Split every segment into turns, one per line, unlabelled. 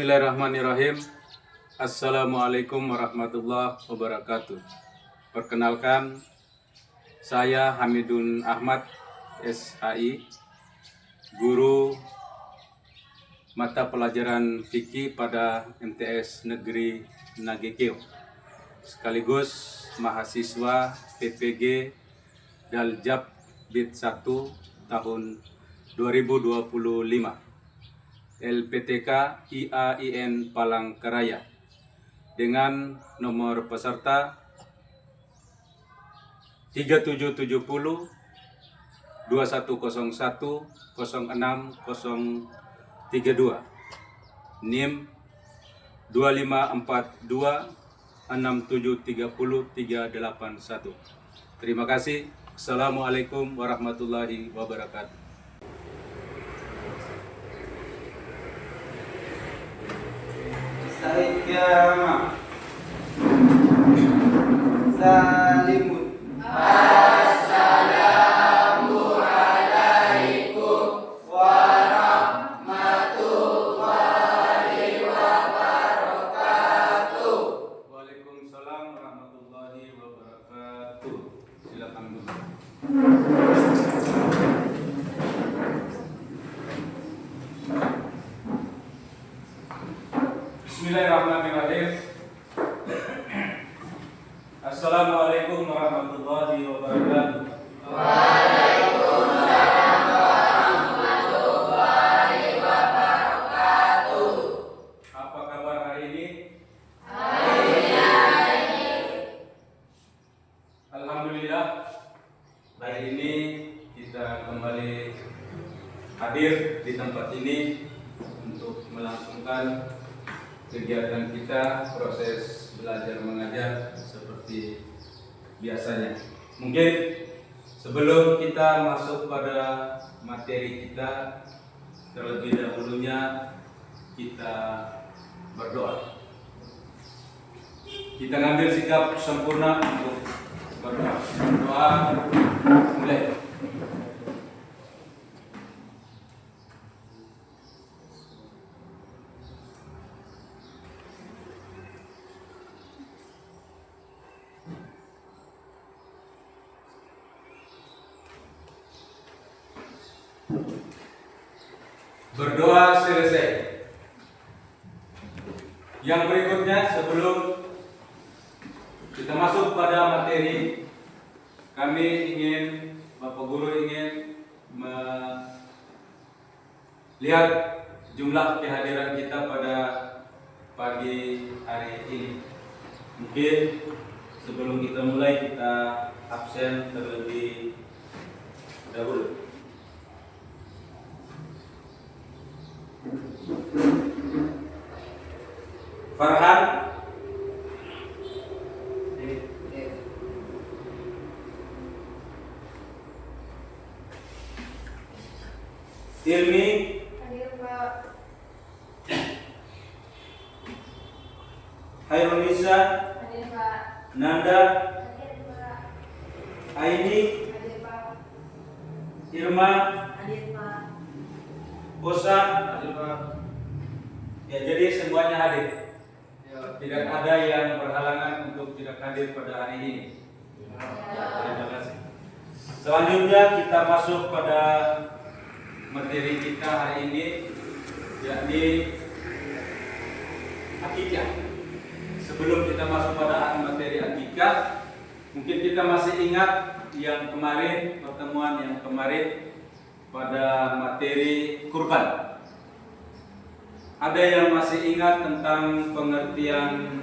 Bismillahirrahmanirrahim. Assalamualaikum warahmatullahi wabarakatuh. Perkenalkan, saya Hamidun Ahmad, SHI, guru mata pelajaran fikih pada MTS Negeri Nagekeo, sekaligus mahasiswa PPG Daljab Bid 1 tahun 2025. LPTK IAIN Palangkaraya dengan nomor peserta 3770 2101 06032, NIM 2542 6730 381. Terima kasih. Assalamualaikum warahmatullahi wabarakatuh.
Sayyama Salimun.
Assalamu alaikum warahmatullahi wabarakatuh.
Waalaikumsalam warahmatullahi wabarakatuh. Silakan Bu. Bismillahirrahmanirrahim. Assalamualaikum warahmatullahi wabarakatuh.
Waalaikumsalam warahmatullahi wabarakatuh.
Apa kabar hari ini? Alhamdulillah, hari ini kita kembali hadir di tempat ini untuk melangsungkan kegiatan kita, proses belajar mengajar seperti biasanya. Mungkin sebelum kita masuk pada materi kita, terlebih dahulunya kita berdoa. Kita ngambil sikap sempurna untuk berdoa. Doa mulai. Berdoa selesai. Yang berikutnya, sebelum kita masuk pada materi, Bapak Guru ingin melihat jumlah kehadiran kita pada pagi hari ini. Mungkin sebelum kita mulai, kita absen terlebih dahulu. Farhan, Ilmi,
Hadir Pak.
Hairunisa,
Hadir Pak.
Nanda,
Hadir Pak.
Aini,
Hadir Pak.
Irma,
Hadir Pak.
Osa, ya, jadi semuanya hadir. Tidak ada yang berhalangan untuk tidak hadir pada hari ini. Terima kasih. Selanjutnya kita masuk pada materi kita hari ini, yakni akikah. Sebelum kita masuk pada materi akikah, mungkin kita masih ingat yang kemarin, pertemuan yang kemarin pada materi kurban. Ada yang masih ingat tentang pengertian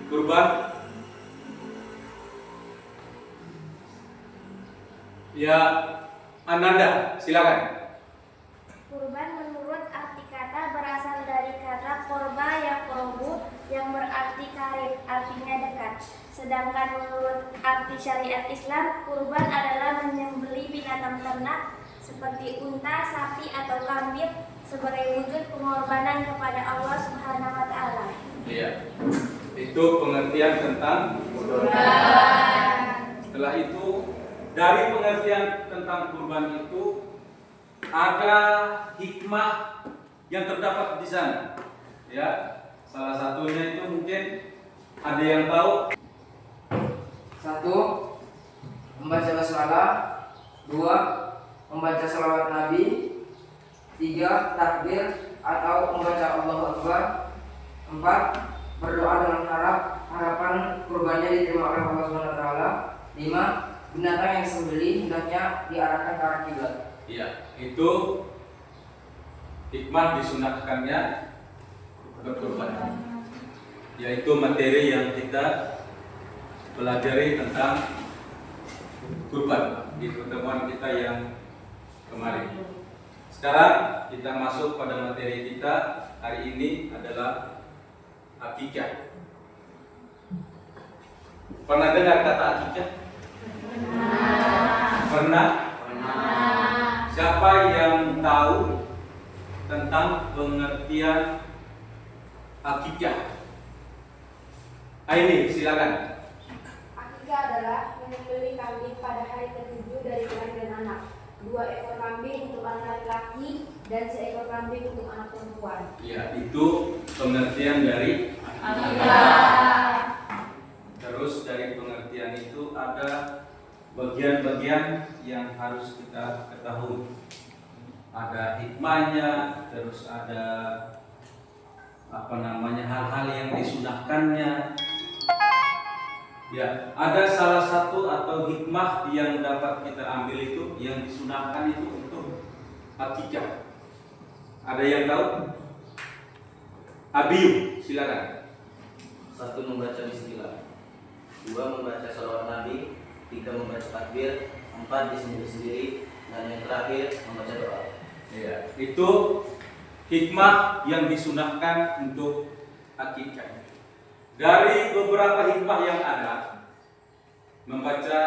kurban? Ya, Ananda, silakan.
Kurban menurut arti kata berasal dari kata korba yang korubu yang berarti karib, artinya dekat. Sedangkan menurut arti syariat Islam, kurban adalah menyembelih binatang ternak seperti unta, sapi atau kambing sebagai wujud pengorbanan kepada Allah Subhanahu wa taala.
Iya. Itu pengertian tentang
Kurban.
Setelah itu, dari pengertian tentang kurban itu ada hikmah yang terdapat di sana. Ya, salah satunya itu mungkin ada yang tahu.
1. Membaca basmalah. 2. Membaca salawat Nabi. 3. Takbir atau membaca Allahu Akbar. 4. Berdoa dengan harapan kurbannya diterima oleh Allah Subhanahu wa taala. 5. Binatang yang disembelih hendaknya diarahkan ke arah kiblat.
Iya, itu hikmah disunahkannya berkurban, yaitu materi yang kita pelajari tentang kurban di pertemuan kita yang kemarin. Sekarang kita masuk pada materi kita hari ini adalah akikah. Pernah dengar kata akikah? Pernah? Siapa yang tahu tentang pengertian akikah? Ini silakan.
Akikah adalah menyembelih kambing pada hari ke-7 dari kelahiran anak. 2 ekor kambing untuk anak laki-laki dan seekor kambing untuk anak perempuan.
Ya, itu pengertian dari
Akikah.
Terus dari pengertian itu ada bagian-bagian yang harus kita ketahui. Ada hikmahnya, terus ada hal-hal yang disunahkannya. Ya, ada salah satu atau hikmah yang dapat kita ambil itu yang disunahkan itu untuk akikah. Ada yang tahu? Abiyu, silakan.
1. Membaca bismillah. 2. Membaca salawat Nabi. 3. Membaca takbir. 4. Disembelih sendiri. Dan yang terakhir membaca doa.
Ya, itu hikmah yang disunahkan untuk akikah. Dari beberapa hikmah yang ada, membaca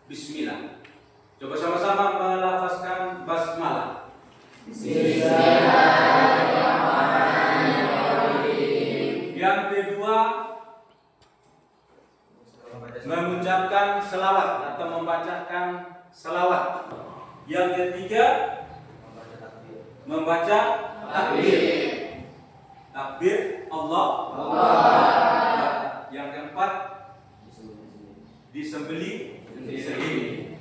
bismillah. Coba sama-sama melafazkan basmalah. Bismillahirrahmanirrahim. Yang kedua, mengucapkan selawat atau membacakan selawat. Yang ketiga,
Membaca takbir.
membaca takbir. Takbir Allah. Yang keempat,
Disembelih sendiri.
disembelih sendiri.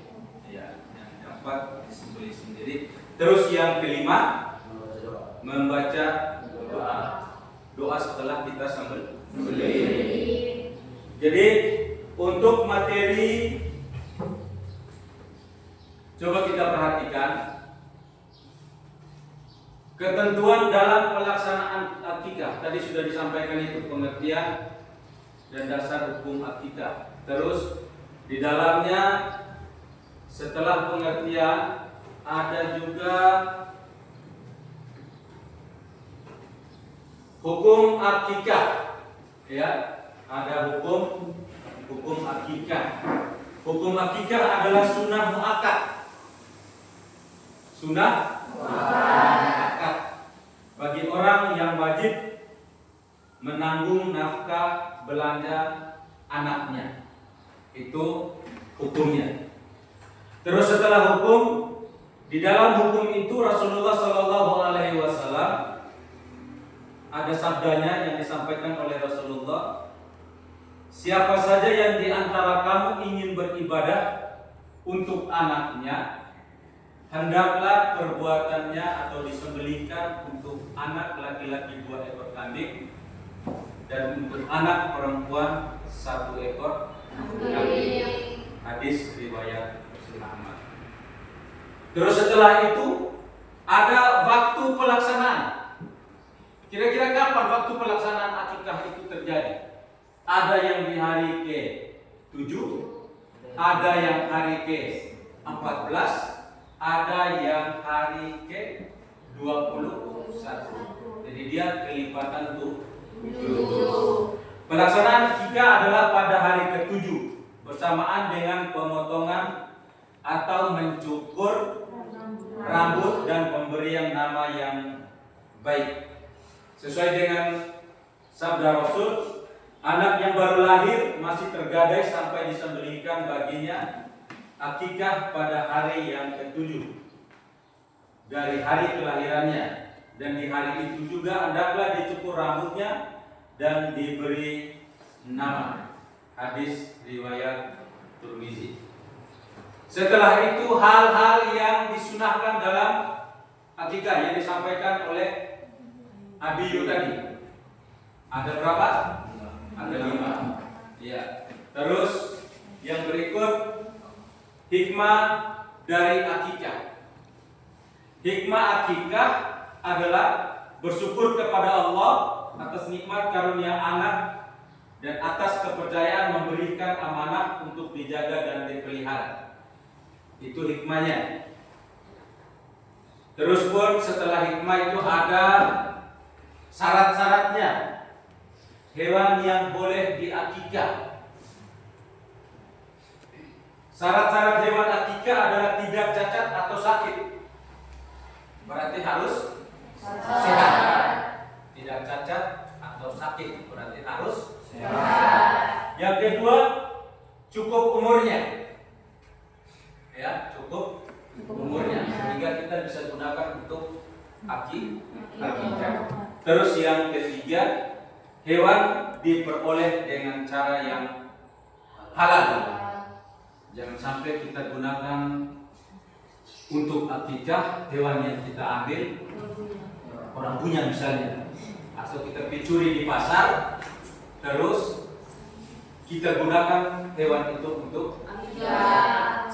Ya, yang keempat disembelih sendiri. Terus yang kelima,
Membaca doa.
membaca
Doa.
doa setelah kita sembelih. Jadi untuk materi, coba kita perhatikan ketentuan dalam pelaksanaan akikah. Tadi sudah disampaikan itu pengertian dan dasar hukum akikah. Terus di dalamnya setelah pengertian ada juga hukum akikah. Ya, ada hukum akikah. Hukum akikah adalah sunnah muakkad. Sunnah muakkad bagi orang yang wajib menanggung nafkah belanja anaknya. Itu hukumnya. Terus setelah hukum, di dalam hukum itu Rasulullah Shallallahu Alaihi Wasallam ada sabdanya yang disampaikan oleh Rasulullah, siapa saja yang di antara kamu ingin beribadah untuk anaknya, hendaklah perbuatannya atau disembelihkan untuk anak laki-laki 2 ekor kambing dan untuk anak perempuan 1 ekor kambing. Hadis riwayat Muslim Ahmad. Terus setelah itu ada waktu pelaksanaan. Kira-kira kapan waktu pelaksanaan akikah itu terjadi? Ada yang di hari ke-7, ada yang hari ke-14, ada yang hari ke-21. Jadi dia kelipatan tuh 7. Pelaksanaan akikah adalah pada hari ke-7 bersamaan dengan pemotongan atau mencukur rambut dan pemberian nama yang baik. Sesuai dengan sabda Rasul, anak yang baru lahir masih tergadai sampai disembelihkan baginya akikah pada hari yang ke-7 dari hari kelahirannya. dan di hari itu juga hendaklah dicukur rambutnya dan diberi nama. Hadis riwayat Tirmizi. Setelah itu hal-hal yang disunahkan dalam akikah yang disampaikan oleh Abiyu tadi. Ada berapa? Ada 5. Ya. Terus yang berikut hikmah dari akikah. Hikmah akikah adalah bersyukur kepada Allah atas nikmat karunia anak dan atas kepercayaan memberikan amanah untuk dijaga dan dipelihara. Itu hikmahnya. Terus pun setelah hikmah itu ada syarat-syaratnya. Hewan yang boleh diakikah. Syarat-syarat hewan akikah adalah tidak cacat atau sakit. Berarti harus sehat. Tidak cacat atau sakit, berarti harus sehat. Yang kedua, cukup umurnya. Ya, cukup umurnya sehingga kita bisa gunakan untuk akikah. Terus yang ketiga, hewan diperoleh dengan cara yang halal. Jangan sampai kita gunakan untuk akikah hewan yang kita ambil orang punya misalnya, atau kita curi di pasar, terus kita gunakan hewan itu untuk akikah.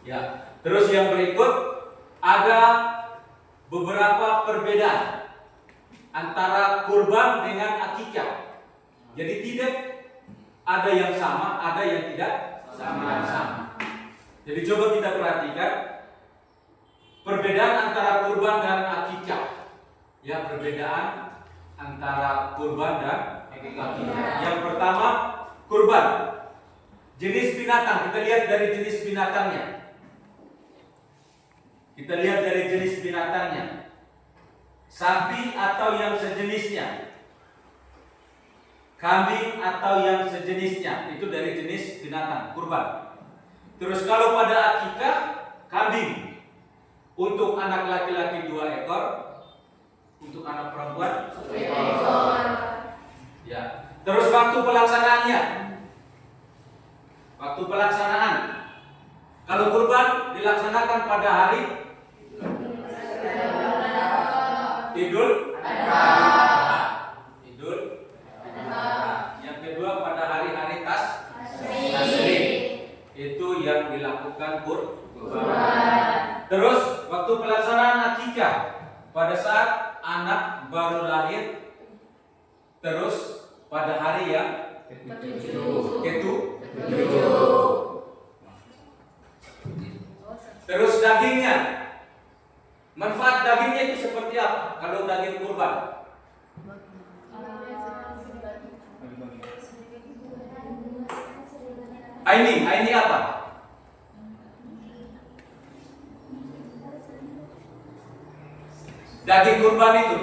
Ya. Terus yang berikut ada beberapa perbedaan antara kurban dengan akikah. Jadi tidak ada yang sama, ada yang tidak sama. Jadi coba kita perhatikan perbedaan antara kurban dan akikah. Ya, perbedaan antara kurban dan akikah. Yang pertama, kurban. Jenis binatang, kita lihat dari jenis binatangnya. Kita lihat dari jenis binatangnya. Sapi atau yang sejenisnya, kambing atau yang sejenisnya, itu dari jenis binatang kurban. Terus kalau pada akikah, kambing. Untuk anak laki-laki 2 ekor, untuk anak perempuan 1 ekor. Ya. Terus waktu pelaksanaannya. Waktu pelaksanaan. Kalau kurban dilaksanakan pada hari Idul Adha. Yang kedua pada hari-hari Tasrik. Itu yang dilakukan kurban. Terus waktu pelaksanaan akikah pada saat anak baru lahir. Terus pada hari yang ketujuh. Terus dagingnya, manfaat dagingnya itu seperti apa? Kalau daging kurban, ini apa? Daging kurban itu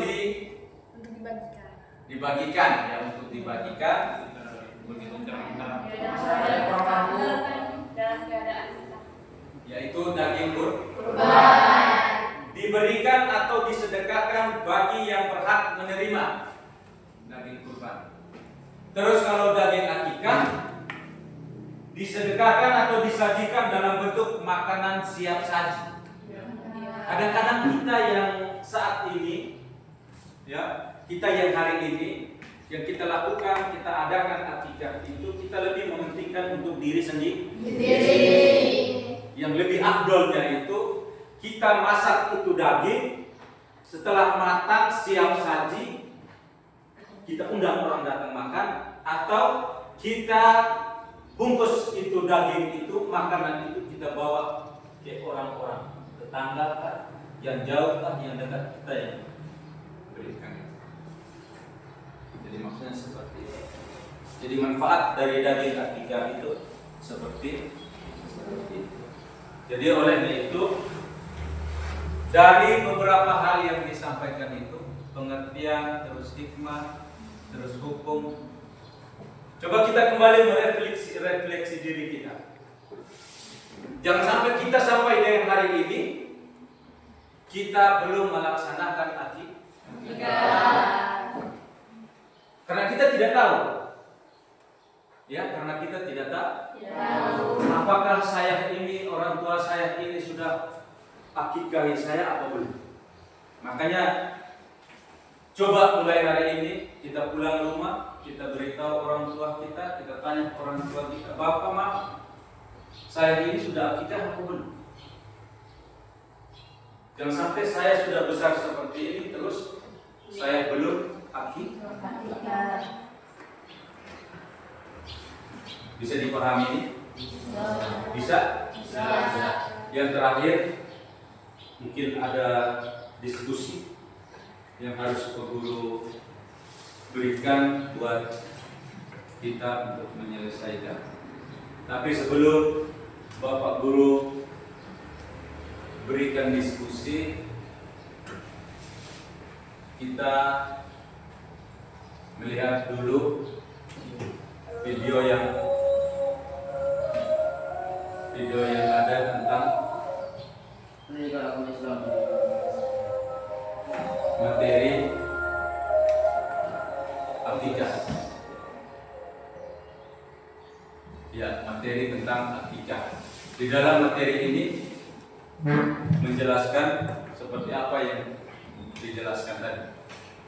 dibagikan ya, untuk dibagikan. Yaitu daging kurban diberikan atau disedekahkan bagi yang berhak menerima daging kurban. Terus kalau daging akikah disedekahkan atau disajikan dalam bentuk makanan siap saji. Kadang-kadang kita yang saat ini, ya, kita yang hari ini yang kita lakukan, kita adakan akikah itu, kita lebih mementingkan untuk diri sendiri. Yang lebih afdolnya itu kita masak itu daging, setelah matang siap saji, kita undang orang datang makan, atau kita bungkus itu daging itu, makanan itu kita bawa ke orang-orang tetangga kan, yang jauh kan, yang dekat kita yang berikan. Jadi maksudnya seperti itu. Jadi manfaat dari daging akikah itu seperti itu. Jadi oleh itu, dari beberapa hal yang disampaikan itu, pengertian, terus hikmah, terus hukum, coba kita kembali merefleksi diri kita. Jangan sampai kita sampai dengan hari ini kita belum melaksanakan Karena kita tidak tahu. Ya, karena kita tidak tahu. Apakah saya ini, orang tua saya ini sudah akikahi saya apa belum? Makanya coba mulai hari ini kita pulang rumah, kita beritahu orang tua kita tanya orang tua kita, Bapak, Mak, saya ini sudah akikah apa belum? Jangan sampai saya sudah besar seperti ini terus saya belum akikah. Bisa dipahami ini? Bisa? Yang terakhir, mungkin ada diskusi yang harus Pak Guru berikan buat kita untuk menyelesaikan. Tapi sebelum Bapak Guru berikan diskusi, kita melihat dulu video yang ada tentang
Pendidikan agama Islam.
materi akikah. Ya, materi tentang akikah. Di dalam materi ini menjelaskan seperti apa yang dijelaskan tadi.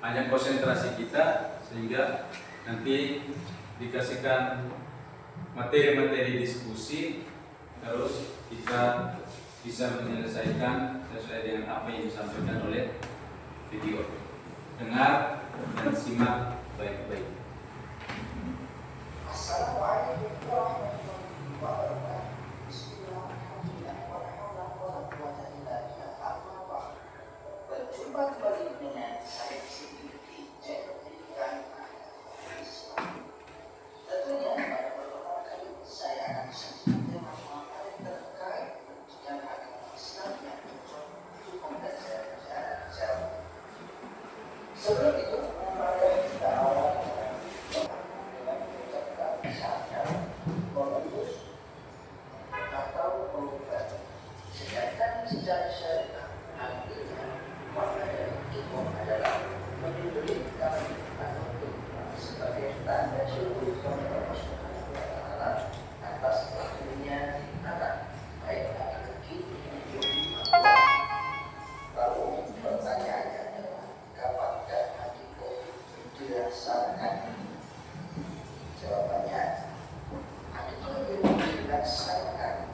Hanya konsentrasi kita sehingga nanti dikasihkan materi-materi diskusi, terus kita bisa menyelesaikan sesuai dengan apa yang disampaikan oleh video. Dengar dan simak baik-baik.
Assalamualaikum warahmatullahi wabarakatuh. Bismillahirrahmanirrahim. Berjumpa kembali dengan saya di channel Pendidikan Islam. Tentunya pada pertemuan kali ini saya akan sajikan tema materi terkait pendidikan agama Islam yang cocok untuk pembelajaran jarak jauh. Sebelum itu, mari kita awali dengan mengucapkan salam memutus atau mengubah. Sedangkan secara syariah artinya makna dari itu adalah menyembelih kambing atau domba sebagai tanda syukur kepada Allah Subhanahu wa Ta'ala atas lahirnya anak baik laki-laki maupun perempuan. Lalu pertanyaannya adalah kapankah akikah dilaksanakan? Jawabannya, akikah itu dilaksanakan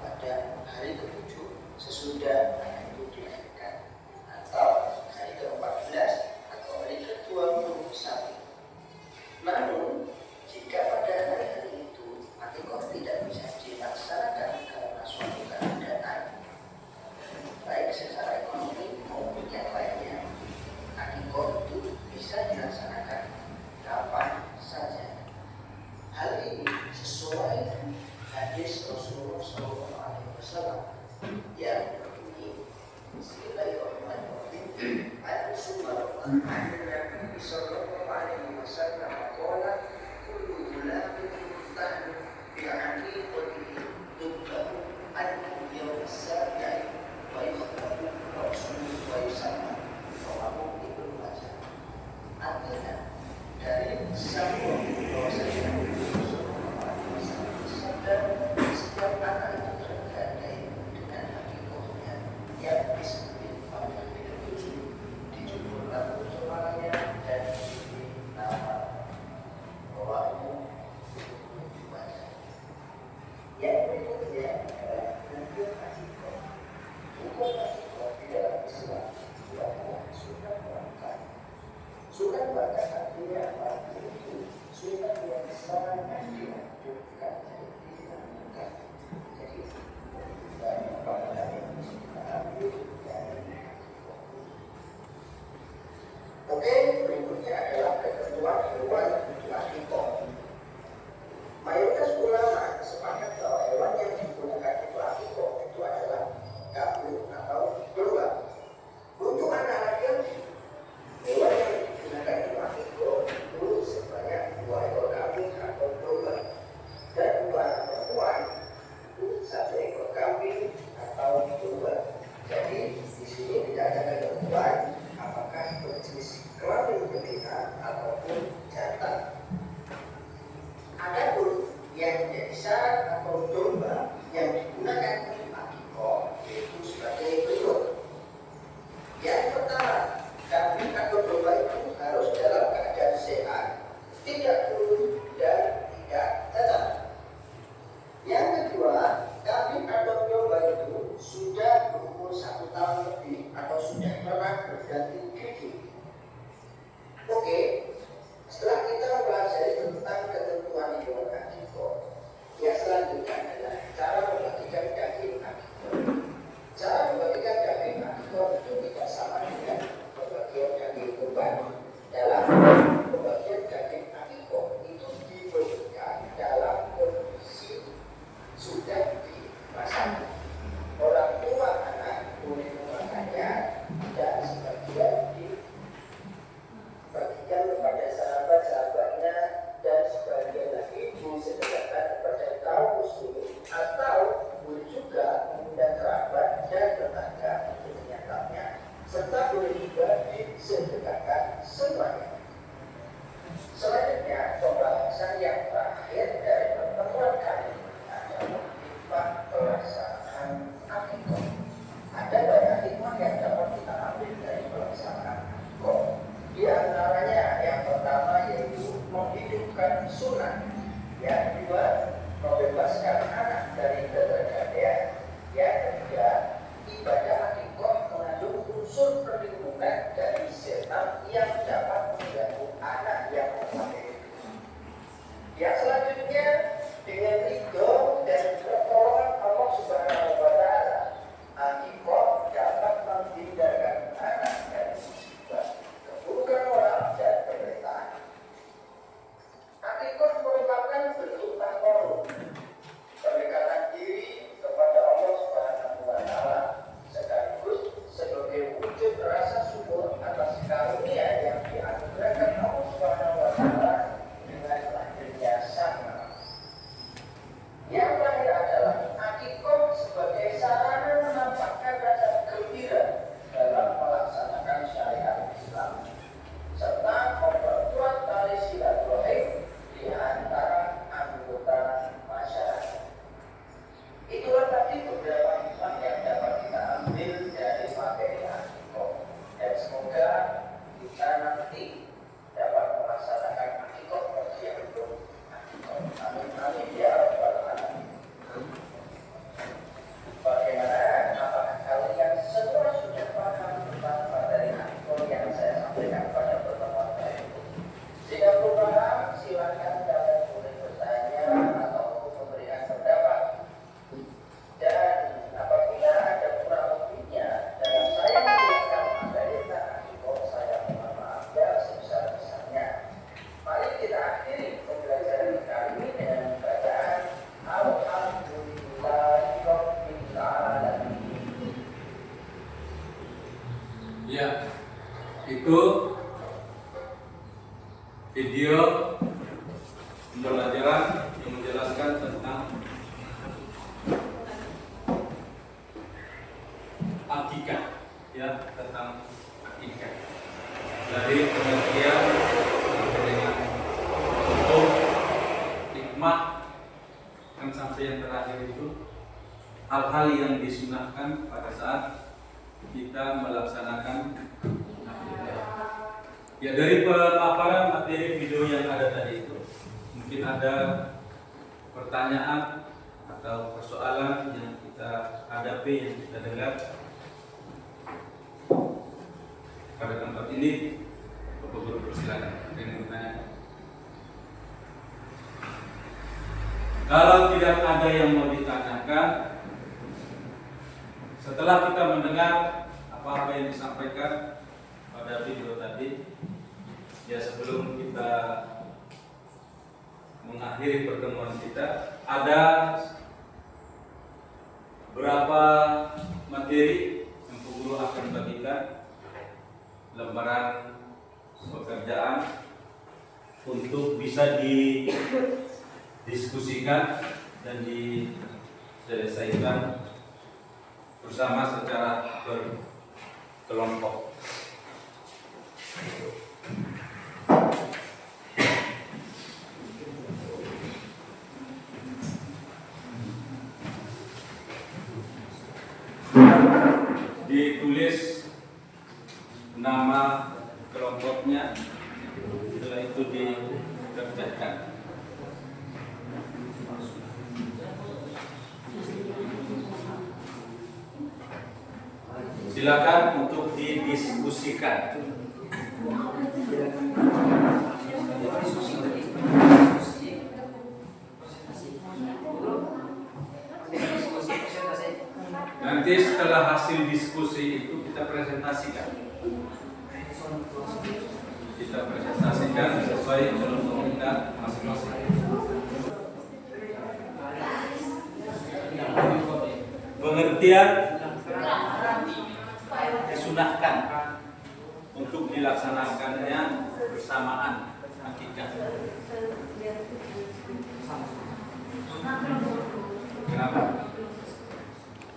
pada hari ke-7 sesudah anak itu dilahirkan, atau hari ke-14 atau hari ke-21. Namun, jika pada hari itu akikah tidak bisa dilaksanakan karena suatu keadaan, baik secara ekonomi maupun yang lainnya, akikah itu bisa dilaksanakan kapan saja. Hal ini sesuai hadis Rasulullah SAW yang berbunyi, Bismillahirrahmanirrahim. An-Sunnah an-Nabi sallallahu alaihi wasallam qala kullu ghulamin yuftanu bi aqiqatihi tubtahu an yawm as-sabi'i wa yukhtabu rasulullah wa yusamma rawahu Ibnu Majah. Artinya dari sabda bahwasanya setiap anak itu tergadai dengan hakikatnya yang disebut pada hari ke-7, dijumurkan kepalanya dan diberi nama Rawahu Ibnu Majah. Yang berikutnya adalah hukum hakikah. Hukum hakikah di dalam Islam itu adalah sunnah muakkad. Sunnah muakkad artinya apa? Itu sunnah yang sangat dianjurkan dari dilakukan. Jadi banyak pelajaran yang bisa kita ambil dari hakikah. Oke, berikutnya adalah ketentuan hewan untuk hakikah. Mayoritas ulama sepakat bahwa hewan yang digunakan untuk hakikah itu adalah kambing atau
itu video pembelajaran yang menjelaskan tentang akikah, ya, tentang akikah dari pengertian dengan untuk hikmah kan sampai yang terakhir itu hal-hal yang disunahkan pada saat kita melaksanakan akikah. Ya, dari pemaparan materi video yang ada tadi itu mungkin ada pertanyaan atau persoalan yang kita hadapi, yang kita dengar pada tempat ini. Bapak Guru persilakan, ada yang bertanya. Kalau tidak ada yang mau ditanyakan, setelah kita mendengar apa-apa yang disampaikan pada video tadi, ya, sebelum kita mengakhiri pertemuan kita, ada berapa materi yang guru akan bagikan, lembaran pekerjaan untuk bisa didiskusikan dan diselesaikan bersama secara berkelompok. Ditulis nama kelompoknya, setelah itu dikerjakan. Silakan untuk didiskusikan. Nanti setelah hasil diskusi itu kita presentasikan. Kita presentasikan sesuai contoh kita masing-masing. Pengertian disunahkan untuk dilaksanakannya bersamaan akikah. Kenapa?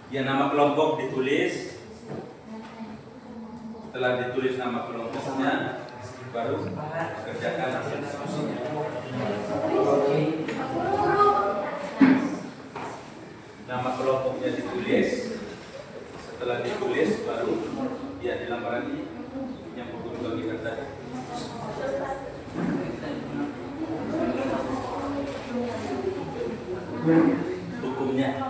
Ya, nama kelompok ditulis. Setelah ditulis nama kelompoknya, baru kerjakan hasil diskusinya. Nama kelompoknya ditulis. Setelah ditulis, baru ya di lembaran ini yang guru bagikan tadi. Hukumnya.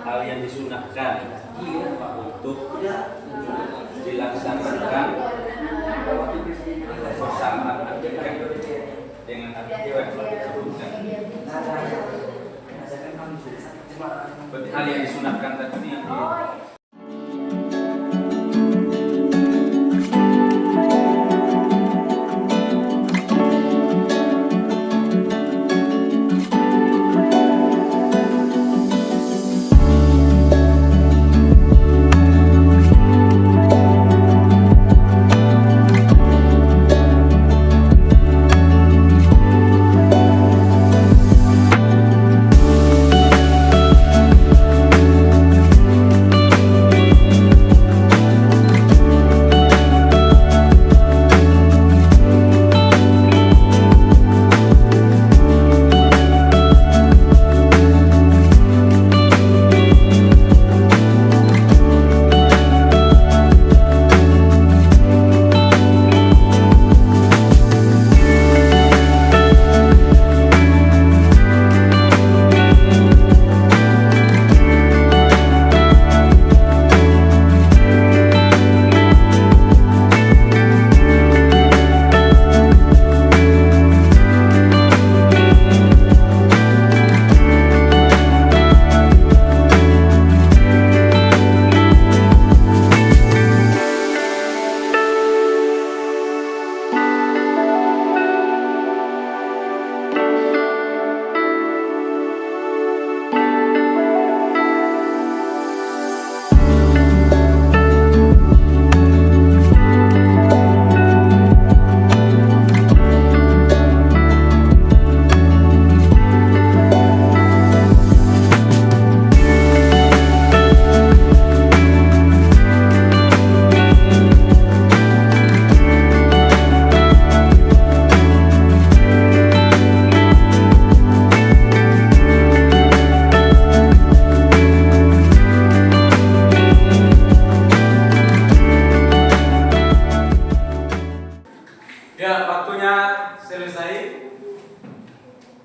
Hal yang disunahkan untuk dilaksanakan bersamaan akikah dengan akikah disebutkan. Berarti hal yang disunahkan tadi yang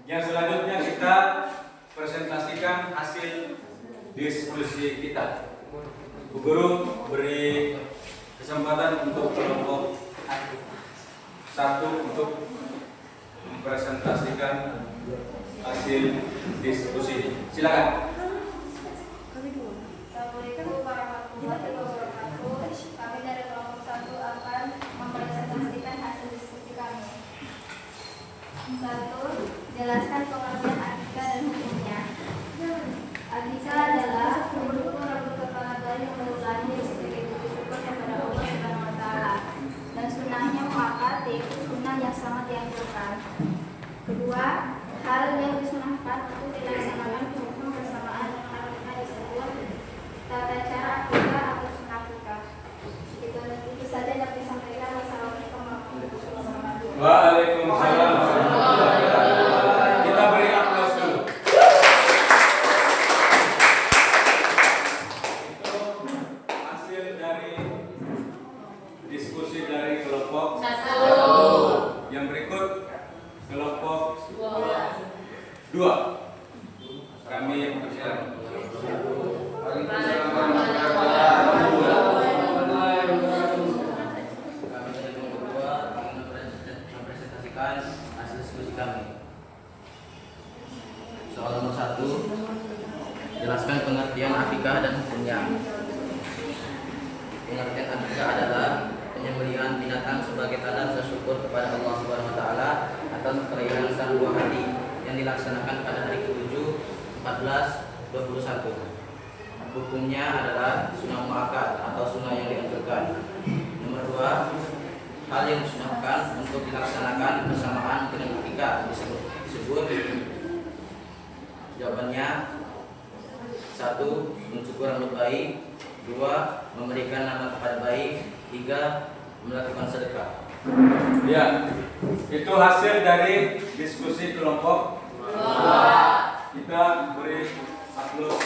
Yang selanjutnya kita presentasikan hasil diskusi kita. Bu Guru beri kesempatan untuk kelompok 1 untuk mempresentasikan hasil diskusi. Silakan.
Assalamualaikum warahmatullahi wabarakatuh. Kami dari kelompok 1 akan mempresentasikan hasil diskusi kami. 1. Jelaskan pengertian akikah dan hukumnya. Akikah adalah menyukur rambut kepala bayi menurut lahir sebagai bentuk syukur kepada Allah Subhanahu wa Ta'ala, dan sunnahnya muakkad, yaitu sunnah yang sangat dianjurkan. 2. Hal yang disunahkan untuk dilaksanakan hukum bersamaan dengan akikah disebut tata cara akikah atau sunnah akikah. Itu saja yang disampaikan. Wassalamualaikum warahmatullahi wabarakatuh.
Waalaikumsalam warahmatullahi wabarakatuh. Kita beri aplaus dulu. Itu hasil dari diskusi dari kelompok 1. Yang berikut kelompok 2. Kami persilakan.
Kami dari kelompok 2 ingin mempresentasikan hasil diskusi kami. Soal nomor 1, jelaskan pengertian akikah dan hukumnya. Pengertian akikah adalah penyembelihan binatang sebagai tanda rasa syukur kepada Allah Subhanahu wa Ta'ala atas kelahiran sang buah hati yang dilaksanakan pada hari ke-7, 14, 21. Hukumnya adalah sunnah muakkad atau sunnah yang dianjurkan. Nomor 2, hal yang disunahkan untuk dilaksanakan bersamaan dengan akikah disebut. Jawabannya 1. Mencukur rambut bayi. 2. Memberikan nama kepada bayi. 3. Melakukan sedekah.
Ya, itu hasil dari diskusi kelompok 2. Kita beri aplaus.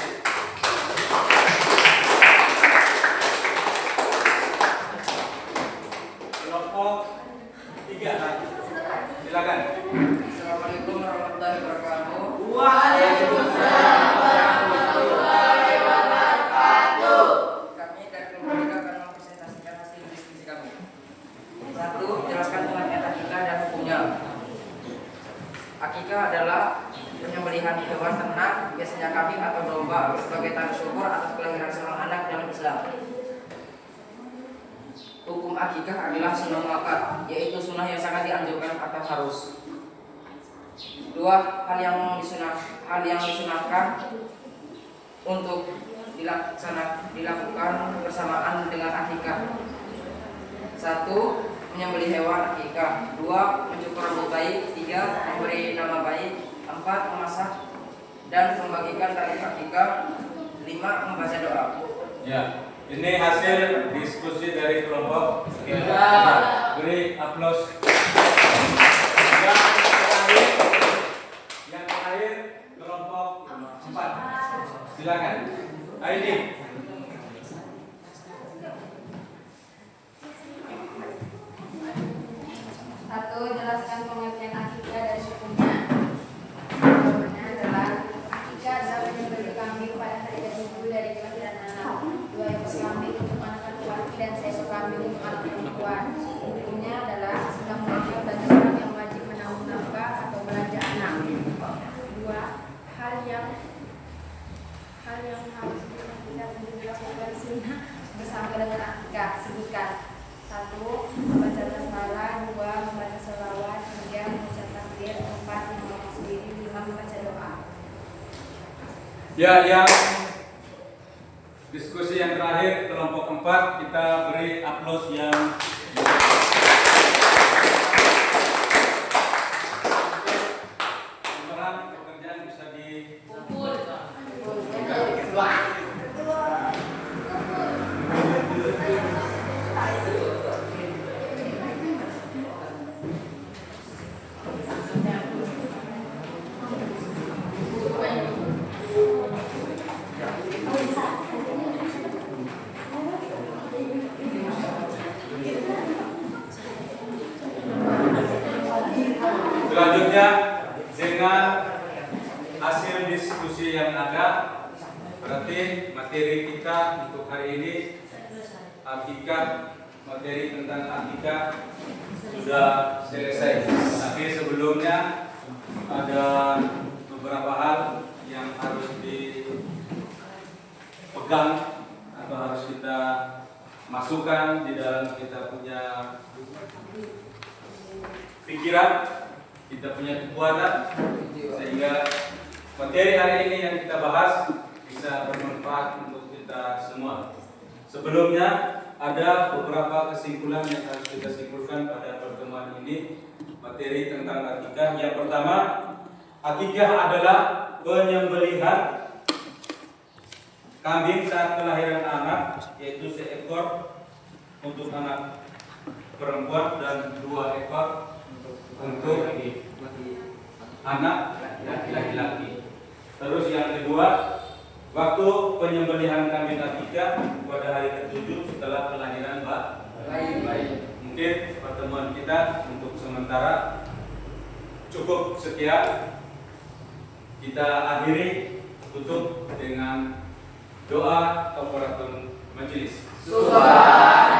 Kelompok 3 lagi. Silakan.
Assalamualaikum warahmatullahi wabarakatuh. Kami dari kelompok 3 akan mempresentasikan hasil diskusi kami. 1. Jelaskan pengertian akikah dan hukumnya. Akikah adalah penyembelihan hewan ternak, biasanya kambing atau domba, sebagai tanda syukur atas kelahiran seorang anak dalam Islam. Hukum akikah adalah sunnah muakkad, yaitu sunnah yang sangat dianjurkan atau harus. 2. Hal yang disunahkan untuk dilakukan bersamaan dengan akikah. 1. Menyembelih hewan akikah. 2. Mencukur rambut bayi. 3. Memberi nama bayi. 4. Memasak dan membagikan tali akikah. 5. Membaca doa.
Ya, ini hasil diskusi dari kelompok 3. Beri aplaus. Yang terakhir kelompok 4. Silakan. Aidi.
1. Jelaskan pengertian akikah dan hukumnya. Jawabannya adalah akikah adalah penyembelih kambing pada hari ke-7 dari kelahiran anak. 2 ekor kambing untuk anak laki-laki dan 1 ekor kambing untuk anak perempuan. Hukumnya adalah sedang mereka bagi orang yang wajib menanggung nafkah atau belanja anak. 2. Hal yang harus dilakukan untuk dilakukan sunnah bersama dengan akikah. Sebutkan. 1. Membaca basmalah. 2. Membaca sholawat. 3. Mengucap takbir. 4. Mengucap sendiri. 5. Membaca doa.
Ya, yang diskusi yang terakhir kelompok 4 kita beri aplaus yang pekerjaan bisa dikumpul. Selanjutnya dengan hasil diskusi yang ada, berarti materi kita untuk hari ini akikah, materi tentang akikah sudah selesai. Tapi sebelumnya ada beberapa hal yang harus dipegang atau harus kita masukkan di dalam kita punya pikiran, kita punya kekuatan, sehingga materi hari ini yang kita bahas bisa bermanfaat untuk kita semua. Sebelumnya ada beberapa kesimpulan yang harus kita simpulkan pada pertemuan ini, materi tentang akikah. Yang pertama, akikah adalah penyembelihan kambing saat kelahiran anak, yaitu seekor untuk anak perempuan dan 2 ekor untuk anak laki-laki. Terus yang kedua, waktu penyembelihan kambing akikah pada hari ke-7 setelah kelahiran bayi. Mungkin pertemuan kita untuk sementara cukup sekian. Kita akhiri tutup dengan doa kafaratul majelis.
Subhanallah.